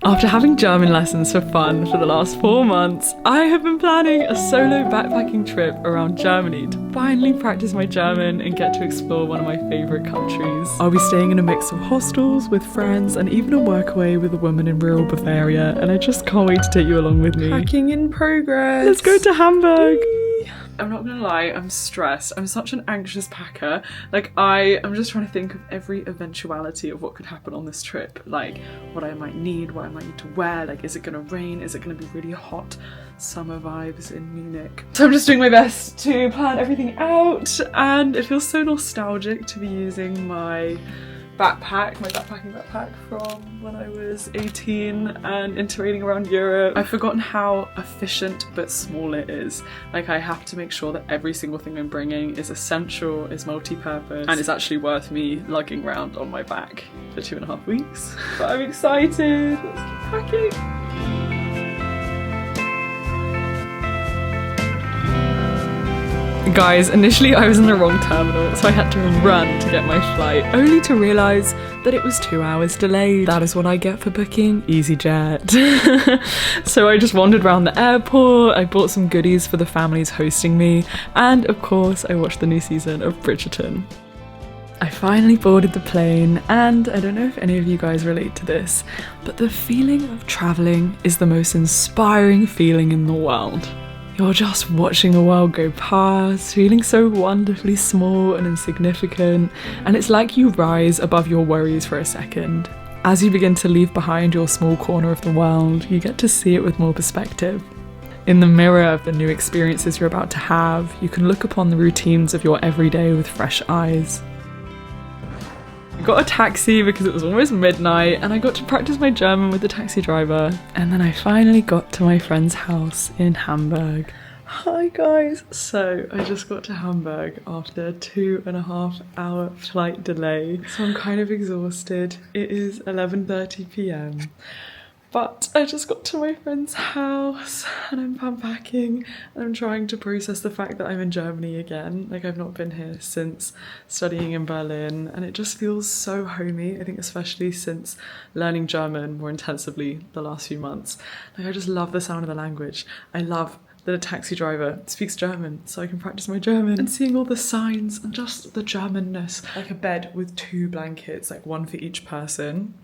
After having German lessons for fun for the last 4 months, I have been planning a solo backpacking trip around Germany to finally practice my German and get to explore one of my favourite countries. I'll be staying in a mix of hostels with friends and even a workaway with a woman in rural Bavaria, and I just can't wait to take you along with me. Packing in progress! Let's go to Hamburg! I'm not gonna lie, I'm stressed. I'm such an anxious packer. Like, I'm just trying to think of every eventuality of what could happen on this trip. Like, what I might need, what I might need to wear. Like, is it gonna rain? Is it gonna be really hot? Summer vibes in Munich. So I'm just doing my best to plan everything out, and it feels so nostalgic to be using my backpacking backpack from when I was 18 and iterating around Europe. I've forgotten how efficient but small it is. Like, I have to make sure that every single thing I'm bringing is essential, is multi-purpose, and it's actually worth me lugging around on my back for 2.5 weeks. But I'm excited, let's keep packing. Guys, initially I was in the wrong terminal, so I had to run to get my flight, only to realise that it was 2 hours delayed. That is what I get for booking EasyJet. So I just wandered around the airport, I bought some goodies for the families hosting me, and of course I watched the new season of Bridgerton. I finally boarded the plane, and I don't know if any of you guys relate to this, but the feeling of travelling is the most inspiring feeling in the world. You're just watching the world go past, feeling so wonderfully small and insignificant, and it's like you rise above your worries for a second. As you begin to leave behind your small corner of the world, you get to see it with more perspective. In the mirror of the new experiences you're about to have, you can look upon the routines of your everyday with fresh eyes. I got a taxi because it was almost midnight, and I got to practice my German with the taxi driver, and then I finally got to my friend's house in Hamburg. Hi guys! So I just got to Hamburg after a 2.5 hour flight delay, so I'm kind of exhausted. It is 11:30 p.m. But I just got to my friend's house and I'm unpacking and I'm trying to process the fact that I'm in Germany again. Like, I've not been here since studying in Berlin, and it just feels so homey, I think, especially since learning German more intensively the last few months. Like, I just love the sound of the language. I love that a taxi driver speaks German so I can practice my German, and seeing all the signs and just the Germanness. Like a bed with 2 blankets, like one for each person.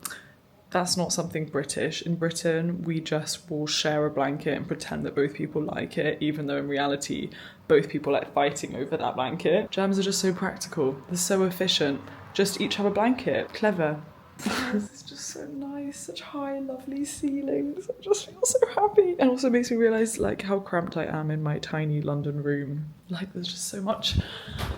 That's not something British. In Britain, we just will share a blanket and pretend that both people like it, even though in reality, both people like fighting over that blanket. Germans are just so practical. They're so efficient. Just each have a blanket. Clever. This is just so nice. Such high, lovely ceilings. I just feel so happy. And also makes me realise like how cramped I am in my tiny London room. Like, there's just so much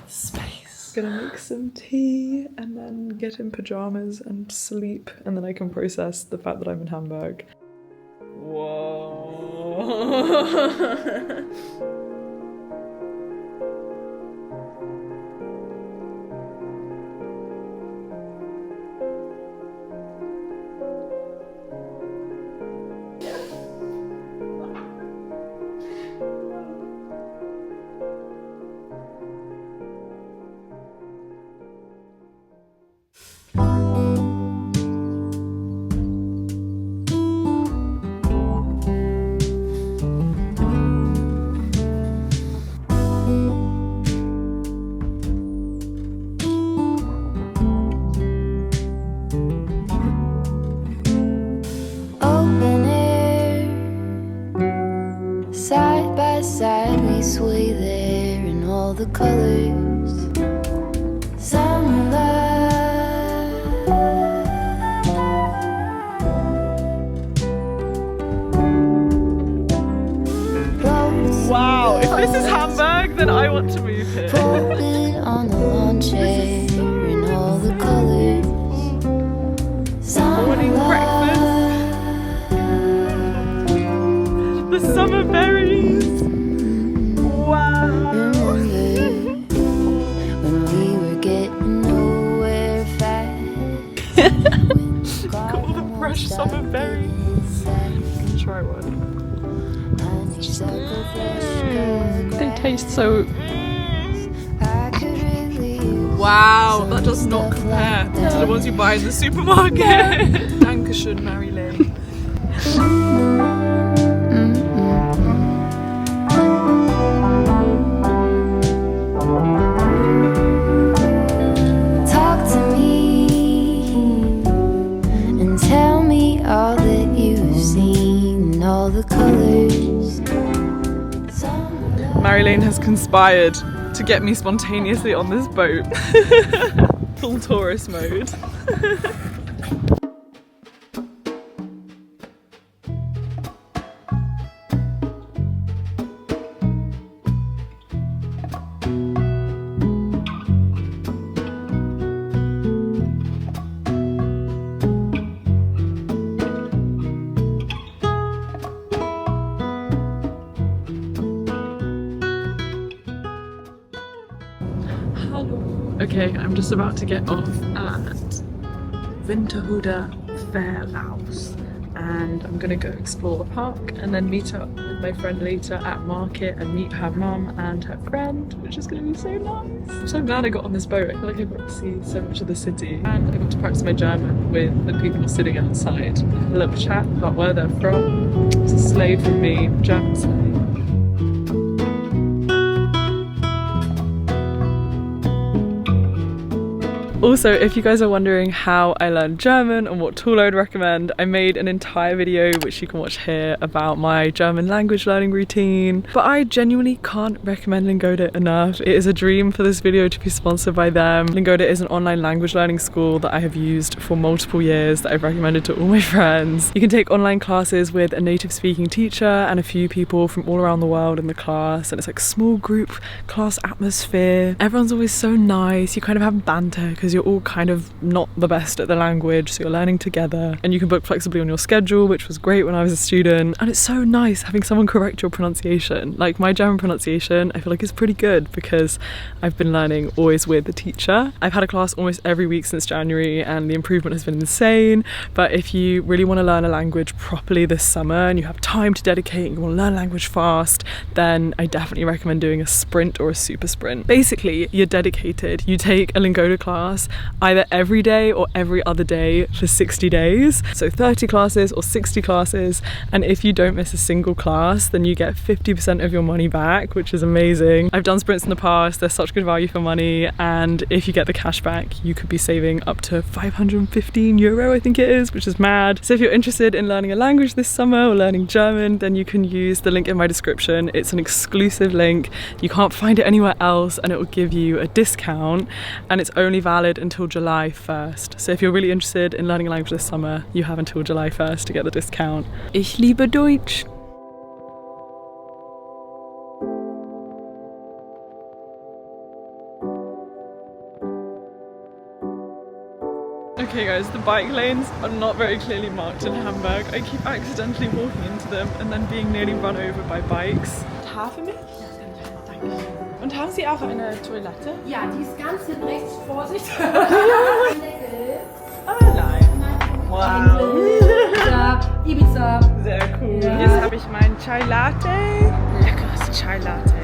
space. Gonna make some tea and then get in pyjamas and sleep, and then I can process the fact that I'm in Hamburg. Whoa. Sway there in all the colors. Summer love. Wow, if this is Hamburg, then I want to move here. Folded on the lawn chair in all the colors. Morning breakfast. The summer berries. Wow! When we were getting nowhere fast. Got all the fresh summer berries. Let's try one. They taste so... Wow, that does not compare to the ones you buy in the supermarket. Dankeschön, Mary Lynn. Marilyn has conspired to get me spontaneously on this boat. Full tourist mode. Okay, I'm just about to get off at Winterhude Fairlaus and I'm gonna go explore the park and then meet up with my friend later at market and meet her mum and her friend, which is gonna be so nice. I'm so glad I got on this boat. I feel like I got to see so much of the city and I got to practice my German with the people sitting outside. A little chat about where they're from. It's a slave from me, German slave. Also, if you guys are wondering how I learned German and what tool I would recommend, I made an entire video which you can watch here about my German language learning routine. But I genuinely can't recommend Lingode enough. It is a dream for this video to be sponsored by them. Lingode is an online language learning school that I have used for multiple years that I've recommended to all my friends. You can take online classes with a native speaking teacher and a few people from all around the world in the class, and it's like small group class atmosphere. Everyone's always so nice. You kind of have banter because you're all kind of not the best at the language, so you're learning together and you can book flexibly on your schedule, which was great when I was a student. And it's so nice having someone correct your pronunciation. Like my German pronunciation I feel like is pretty good because I've been learning always with a teacher. I've had a class almost every week since January and the improvement has been insane. But if you really want to learn a language properly this summer and you have time to dedicate and you want to learn a language fast, then I definitely recommend doing a sprint or a super sprint. Basically, you're dedicated. You take a Lingode class either every day or every other day for 60 days. So 30 classes or 60 classes. And if you don't miss a single class, then you get 50% of your money back, which is amazing. I've done sprints in the past. They're such good value for money. And if you get the cash back, you could be saving up to 515 euro, I think it is, which is mad. So if you're interested in learning a language this summer or learning German, then you can use the link in my description. It's an exclusive link. You can't find it anywhere else and it will give you a discount, and it's only valid until July 1st. So if you're really interested in learning a language this summer, you have until July 1st to get the discount. Ich liebe Deutsch! Okay guys, the bike lanes are not very clearly marked in Hamburg. I keep accidentally walking into them and then being nearly run over by bikes. Hafermilch? Und haben Sie auch eine Toilette? Ja, die ist ganz hinten rechts. Vorsicht! Wow! Ibiza! Sehr cool. Ja. Jetzt habe ich mein Chai Latte. Leckeres Chai Latte.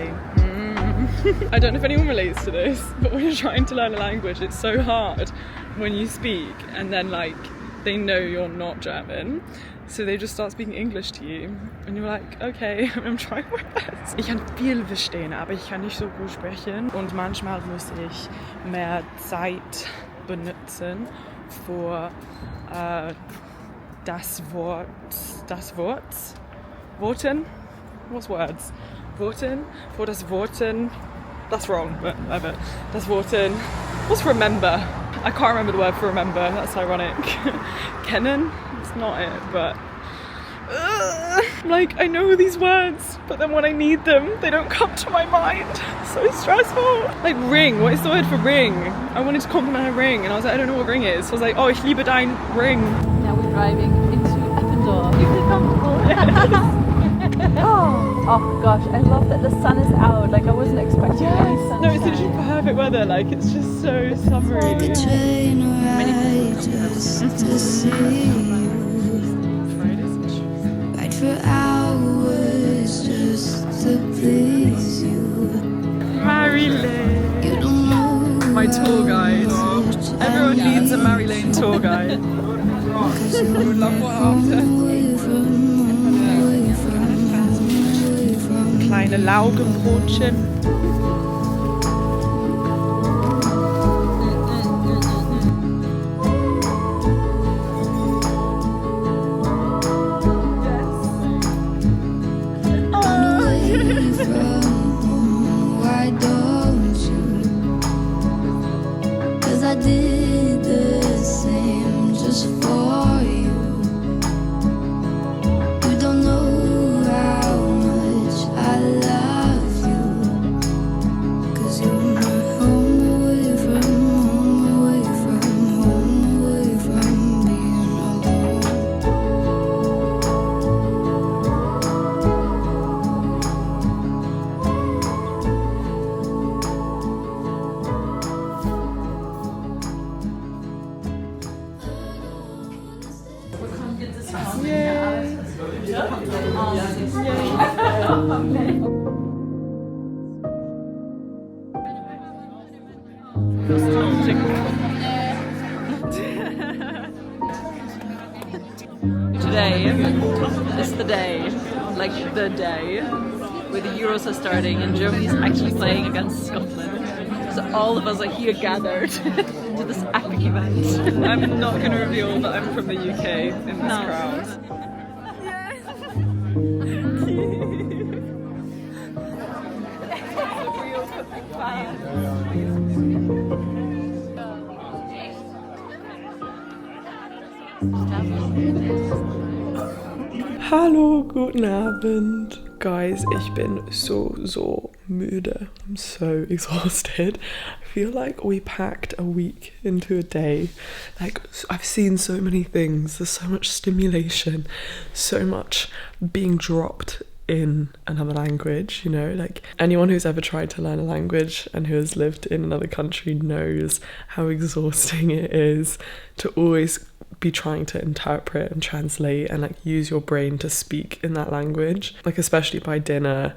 I don't know if anyone relates to this, but when you're trying to learn a language, it's so hard when you speak and then like they know you're not German. So they just start speaking English to you and you're like, okay, I'm trying my best. Ich kann viel verstehen, aber ich kann nicht so gut sprechen und manchmal muss ich mehr Zeit benutzen für Worten? What's words? Worten? For das Worten. That's wrong, but whatever. Das Worten. What's remember? I can't remember the word for remember. That's ironic. Kennen? It's not it, but like I know these words, but then when I need them, they don't come to my mind. So stressful. Like ring. What is the word for ring? I wanted to compliment a ring, and I was like, I don't know what ring is. So I was like, oh, ich liebe dein Ring. Now we're driving into Eppendorf. You feel comfortable? Oh gosh, I love that the sun is out. Like I wasn't expecting any sunshine. No, it's literally perfect weather. Like it's just so summery. For hours just to please you. Marilyn. You don't know My tour guide. Everyone needs a Marilyn tour guide. Kleine Laugenbrotchen. Today is the day, like the day, where the Euros are starting and Germany's actually playing against Scotland. So all of us are here gathered to this epic event. I'm not going to reveal that I'm from the UK in this crowd. Hallo, guten Abend. Guys, ich bin so müde. I'm so exhausted. I feel like we packed a week into a day. Like, I've seen so many things. There's so much stimulation, so much being dropped in another language, you know, like anyone who's ever tried to learn a language and who has lived in another country knows how exhausting it is to always be trying to interpret and translate and like use your brain to speak in that language. Like, especially by dinner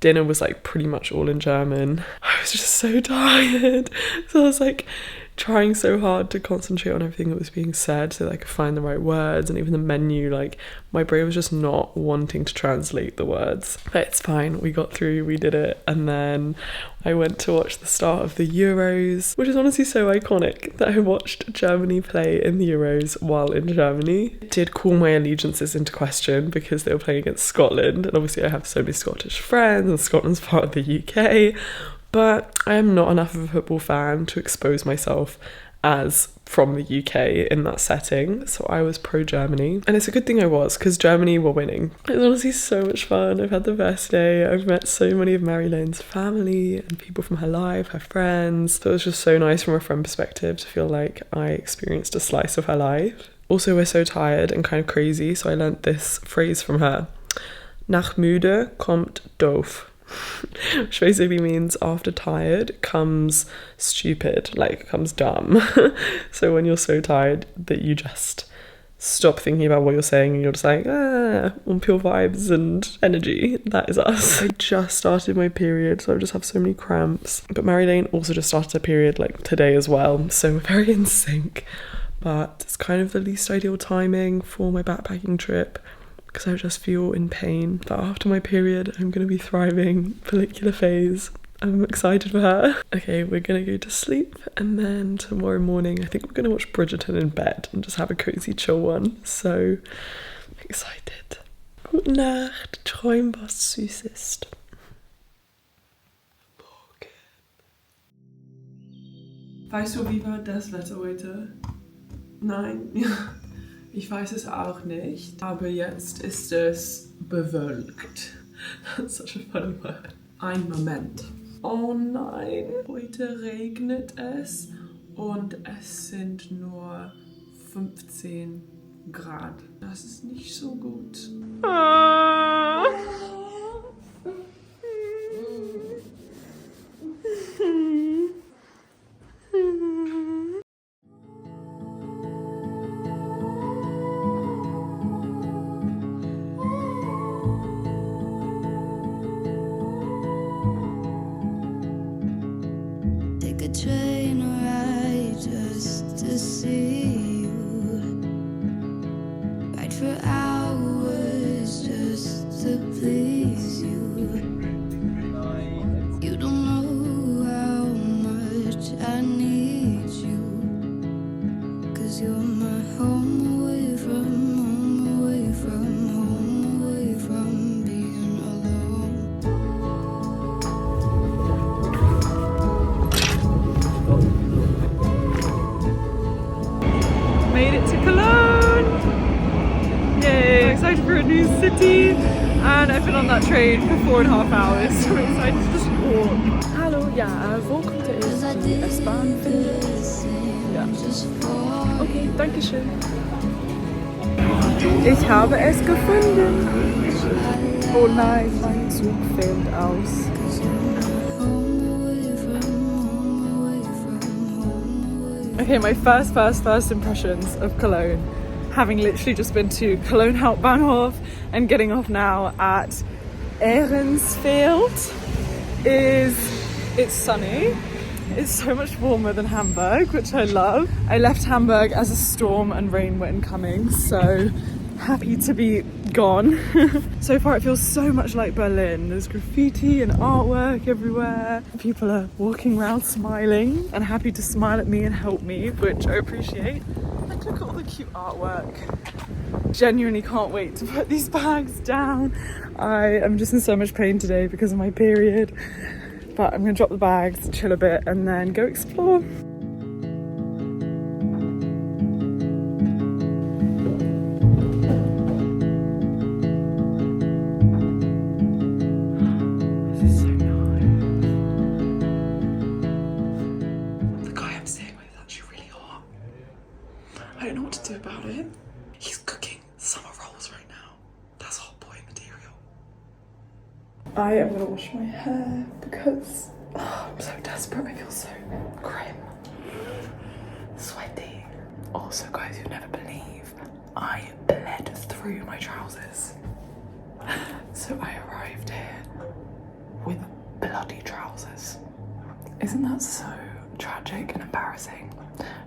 was like pretty much all in German. I was just so tired, so I was like trying so hard to concentrate on everything that was being said so that I could find the right words, and even the menu, like my brain was just not wanting to translate the words. But it's fine, we got through, we did it. And then I went to watch the start of the Euros, which is honestly so iconic that I watched Germany play in the Euros while in Germany. It did call my allegiances into question because they were playing against Scotland, and obviously I have so many Scottish friends and Scotland's part of the UK. But I am not enough of a football fan to expose myself as from the UK in that setting, so I was pro-Germany. And it's a good thing I was, because Germany were winning. It was honestly so much fun. I've had the best day. I've met so many of Mary Lane's family and people from her life, her friends. So it was just so nice from a friend perspective to feel like I experienced a slice of her life. Also, we're so tired and kind of crazy, so I learnt this phrase from her. Nach müde kommt doof. Which basically means after tired comes stupid, like comes dumb. So when you're so tired that you just stop thinking about what you're saying and you're just like, on pure vibes and energy, that is us. I just started my period, so I just have so many cramps. But Mary Lane also just started her period like today as well, so we're very in sync. But it's kind of the least ideal timing for my backpacking trip, because I just feel in pain. But after my period, I'm going to be thriving. Follicular phase. I'm excited for her. Okay, we're going to go to sleep, and then tomorrow morning I think we're going to watch Bridgerton in bed and just have a cozy chill one. So excited. Gute Nacht, träum was Süßes. Weißt du, wie war das Wetter heute? Nein? Ja. Ich weiß es auch nicht, aber jetzt ist es bewölkt. That's such a funny word. Ein Moment. Oh nein, heute regnet es und es sind nur 15 Grad. Das ist nicht so gut. Train ride just to see you, ride for hours just to please you. You don't know how much I need you, 'cause you're my home away from home, away from home, away from being alone. Made it to Cologne! Yay! I'm excited for a new city, and I've been on that train for 4.5 hours, so I'm excited to just walk. Hallo, ja, wo kommt die S-Bahn finden? Ja. Okay, danke schön. Ich habe es gefunden! Oh nein, mein Zug fällt aus. Okay, my first impressions of Cologne having literally just been to Cologne Hauptbahnhof and getting off now at Ehrensfeld. It's sunny. It's so much warmer than Hamburg, which I love. I left Hamburg as a storm and rain were incoming, so happy to be gone. So far it feels so much like Berlin. There's graffiti and artwork everywhere. People are walking around smiling and happy to smile at me and help me, which I appreciate. Like, look at all the cute artwork. Genuinely can't wait to put these bags down. I am just in so much pain today because of my period, but I'm gonna drop the bags, chill a bit, and then go explore. This is so nice. The guy I'm staying with is actually really hot. I don't know what to do about it. He's cooking summer rolls right now. That's hot boy material. I am gonna wash my hair because I'm so desperate. I feel so grim, sweaty. Also, guys, you'd never believe I bled through my trousers. So I arrived here with bloody trousers. Isn't that so tragic and embarrassing?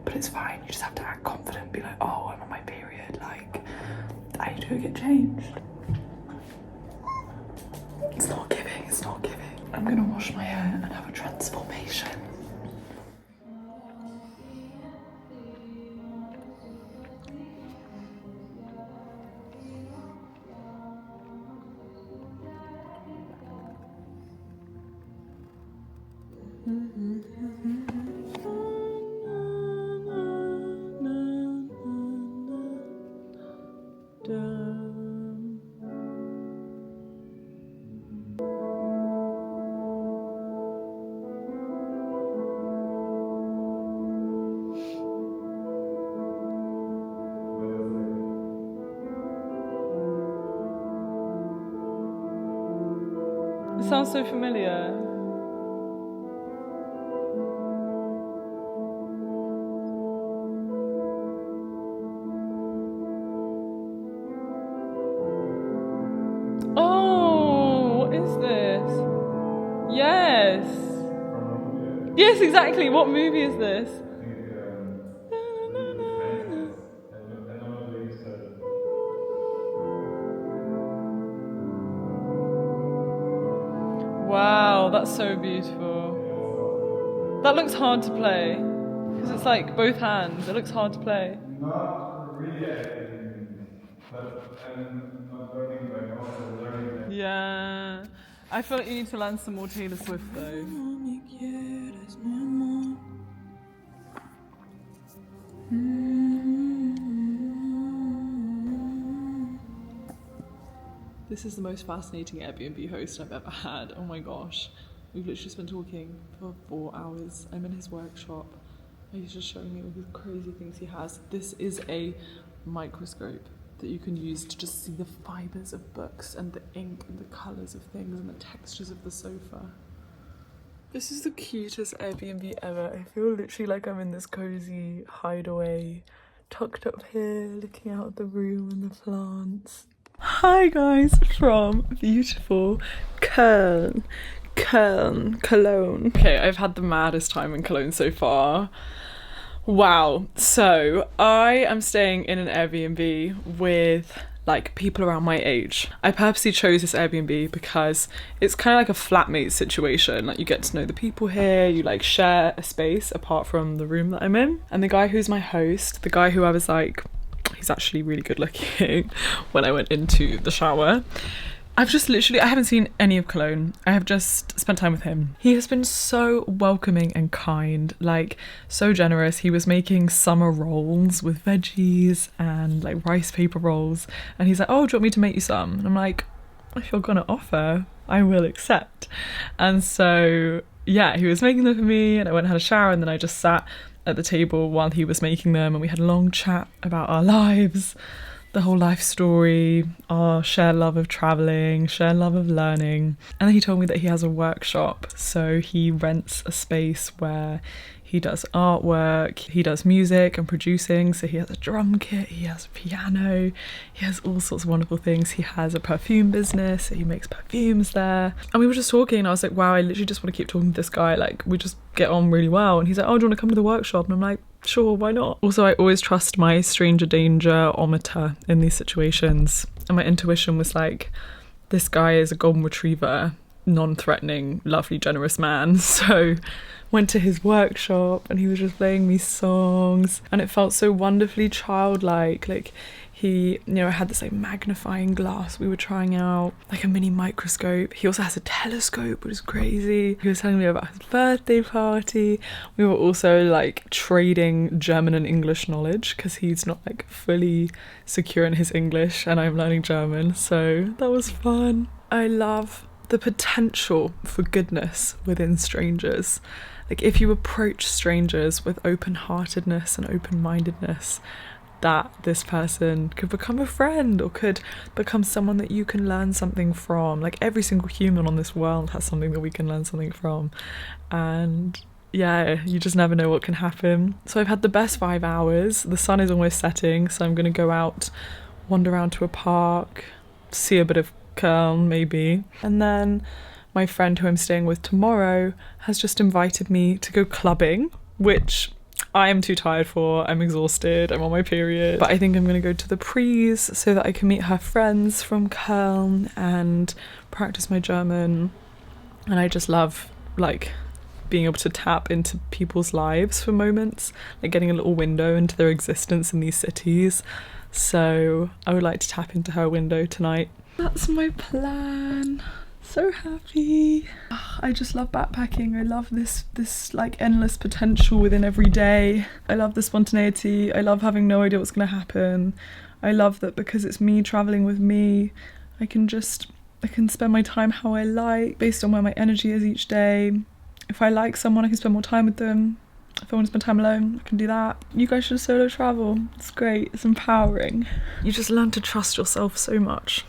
But it's fine. You just have to act confident. Be like, oh, I'm on my period. Like, I need to get changed. It's not giving, it's not giving. I'm gonna wash my hair and have a transformation. It sounds so familiar. Oh, what is this? Yes. Yes, exactly. What movie is this? Wow, that's so beautiful. That looks hard to play because it's like both hands. It looks hard to play. Not really, but I'm not learning by now, I'm learning. Yeah, I feel like you need to learn some more Taylor Swift though. This is the most fascinating Airbnb host I've ever had. Oh my gosh. We've literally just been talking for 4 hours. I'm in his workshop. He's just showing me all the crazy things he has. This is a microscope that you can use to just see the fibers of books and the ink and the colours of things and the textures of the sofa. This is the cutest Airbnb ever. I feel literally like I'm in this cozy hideaway, tucked up here, looking out at the room and the plants. Hi guys, from beautiful Cologne. Okay, I've had the maddest time in Cologne so far. Wow. So I am staying in an Airbnb with like people around my age. I purposely chose this Airbnb because it's kind of like a flatmate situation. Like, you get to know the people here, you like share a space apart from the room that I'm in. And the guy who's my host, the guy who I was like, he's actually really good looking when I went into the shower. I haven't seen any of Cologne. I have just spent time with him. He has been so welcoming and kind, like so generous. He was making summer rolls with veggies and like rice paper rolls. And he's like, oh, do you want me to make you some? And I'm like, if you're gonna offer, I will accept. And so, yeah, he was making them for me and I went and had a shower and then I just sat at the table while he was making them and we had a long chat about our lives, the whole life story, our shared love of traveling, shared love of learning. And then he told me that he has a workshop, so he rents a space where he does artwork, he does music and producing, so he has a drum kit, he has a piano, he has all sorts of wonderful things. He has a perfume business, so he makes perfumes there. And we were just talking and I was like, wow, I literally just want to keep talking to this guy, like we just get on really well. And he's like, oh, do you want to come to the workshop? And I'm like, sure, why not? Also, I always trust my stranger danger-ometer in these situations, and my intuition was like, this guy is a golden retriever, non-threatening, lovely, generous man. So went to his workshop and he was just playing me songs and it felt so wonderfully childlike. Like he, you know, had this like magnifying glass we were trying out, like a mini microscope. He also has a telescope, which is crazy. He was telling me about his birthday party. We were also like trading German and English knowledge because he's not like fully secure in his English and I'm learning German, so that was fun. I love the potential for goodness within strangers. Like if you approach strangers with open-heartedness and open-mindedness, that this person could become a friend or could become someone that you can learn something from. Like every single human on this world has something that we can learn something from, and yeah, you just never know what can happen. So I've had the best 5 hours. The sun is almost setting, so I'm gonna go out, wander around to a park, see a bit of Cologne maybe, and then my friend who I'm staying with tomorrow has just invited me to go clubbing, which I am too tired for. I'm exhausted, I'm on my period, but I think I'm gonna go to the Practise so that I can meet her friends from Cologne and practice my German. And I just love like being able to tap into people's lives for moments, like getting a little window into their existence in these cities. So I would like to tap into her window tonight. That's my plan. So happy. I just love backpacking. I love this like endless potential within every day. I love the spontaneity. I love having no idea what's going to happen. I love that because it's me traveling with me, I can spend my time how I like based on where my energy is each day. If I like someone, I can spend more time with them. If I want to spend time alone, I can do that. You guys should solo travel. It's great. It's empowering. You just learn to trust yourself so much.